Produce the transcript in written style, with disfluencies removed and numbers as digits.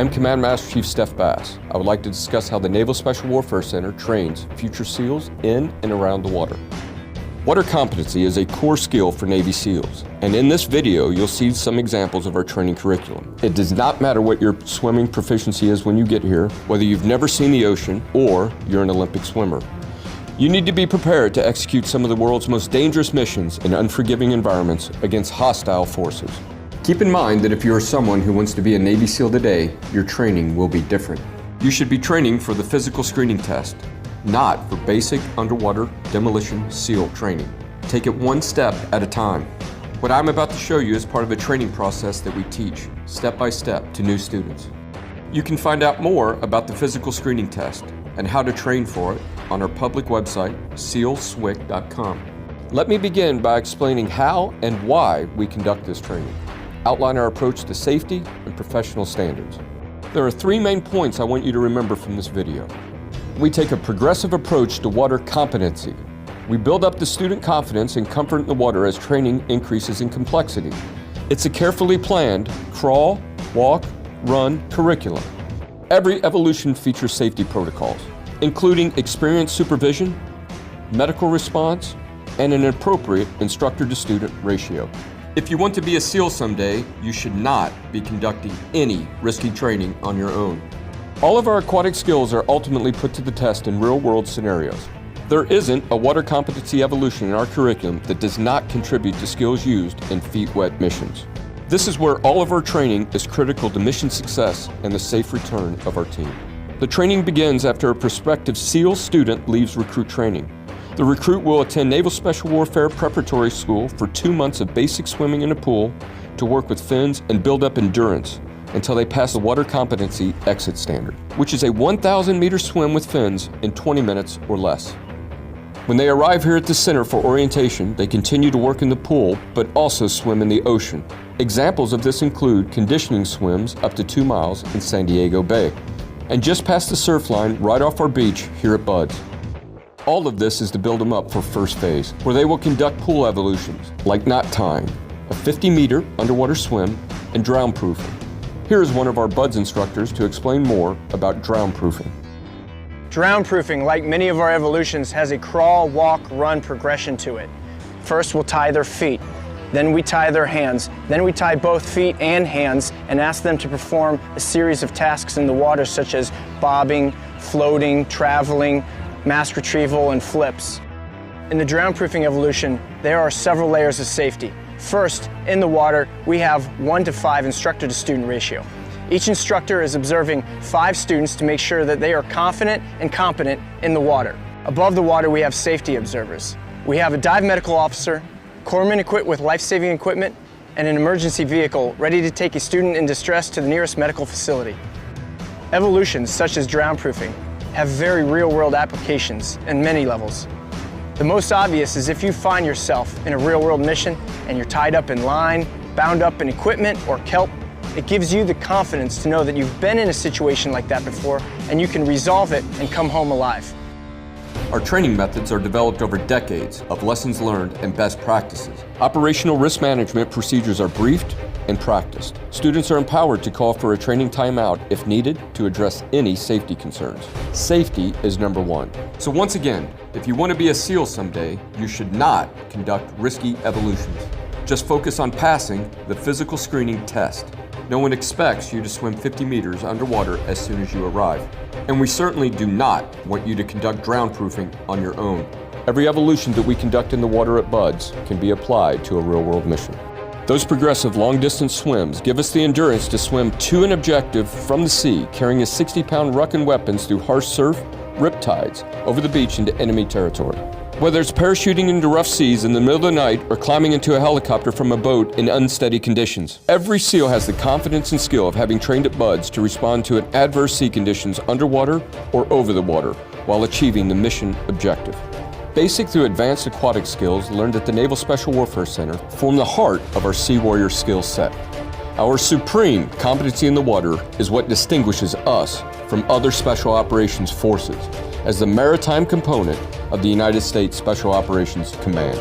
I'm Command Master Chief Steph Bass. I would like to discuss how the Naval Special Warfare Center trains future SEALs in and around the water. Water competency is a core skill for Navy SEALs, and in this video you'll see some examples of our training curriculum. It does not matter what your swimming proficiency is when you get here, whether you've never seen the ocean or you're an Olympic swimmer. You need to be prepared to execute some of the world's most dangerous missions in unforgiving environments against hostile forces. Keep in mind that if you are someone who wants to be a Navy SEAL today, your training will be different. You should be training for the physical screening test, not for basic underwater demolition SEAL training. Take it one step at a time. What I'm about to show you is part of a training process that we teach, step by step, to new students. You can find out more about the physical screening test and how to train for it on our public website, sealswic.com. Let me begin by explaining how and why we conduct this training, outline our approach to safety and professional standards. There are three main points I want you to remember from this video. We take a progressive approach to water competency. We build up the student confidence and comfort in the water as training increases in complexity. It's a carefully planned crawl, walk, run curriculum. Every evolution features safety protocols, including experienced supervision, medical response, and an appropriate instructor-to-student ratio. If you want to be a SEAL someday, you should not be conducting any risky training on your own. All of our aquatic skills are ultimately put to the test in real-world scenarios. There isn't a water competency evolution in our curriculum that does not contribute to skills used in feet-wet missions. This is where all of our training is critical to mission success and the safe return of our team. The training begins after a prospective SEAL student leaves recruit training. The recruit will attend Naval Special Warfare Preparatory School for 2 months of basic swimming in a pool to work with fins and build up endurance until they pass the water competency exit standard, which is a 1,000-meter swim with fins in 20 minutes or less. When they arrive here at the center for orientation, they continue to work in the pool, but also swim in the ocean. Examples of this include conditioning swims up to 2 miles in San Diego Bay, and just past the surf line right off our beach here at Buds. All of this is to build them up for first phase, where they will conduct pool evolutions, like knot tying, a 50-meter underwater swim, and drown proofing. Here is one of our Buds instructors to explain more about drown proofing. Drown proofing, like many of our evolutions, has a crawl, walk, run progression to it. First, we'll tie their feet. Then we tie their hands. Then we tie both feet and hands and ask them to perform a series of tasks in the water, such as bobbing, floating, traveling, mask retrieval, and flips. In the drown proofing evolution, there are several layers of safety. First, in the water, we have 1:5 instructor-to-student ratio. Each instructor is observing 5 students to make sure that they are confident and competent in the water. Above the water, we have safety observers. We have a dive medical officer, corpsmen equipped with life-saving equipment, and an emergency vehicle ready to take a student in distress to the nearest medical facility. Evolutions, such as drown proofing, have very real-world applications in many levels. The most obvious is if you find yourself in a real-world mission and you're tied up in line, bound up in equipment or kelp, it gives you the confidence to know that you've been in a situation like that before and you can resolve it and come home alive. Our training methods are developed over decades of lessons learned and best practices. Operational risk management procedures are briefed and practiced. Students are empowered to call for a training timeout if needed to address any safety concerns. Safety is number one. So once again, if you want to be a SEAL someday, you should not conduct risky evolutions. Just focus on passing the physical screening test. No one expects you to swim 50 meters underwater as soon as you arrive. And we certainly do not want you to conduct drown proofing on your own. Every evolution that we conduct in the water at Buds can be applied to a real-world mission. Those progressive long-distance swims give us the endurance to swim to an objective from the sea, carrying a 60-pound ruck and weapons through harsh surf, riptides, over the beach into enemy territory. Whether it's parachuting into rough seas in the middle of the night or climbing into a helicopter from a boat in unsteady conditions, every SEAL has the confidence and skill of having trained at Buds to respond to adverse sea conditions underwater or over the water while achieving the mission objective. Basic through advanced aquatic skills learned at the Naval Special Warfare Center form the heart of our Sea Warrior skill set. Our supreme competency in the water is what distinguishes us from other Special Operations forces as the maritime component of the United States Special Operations Command.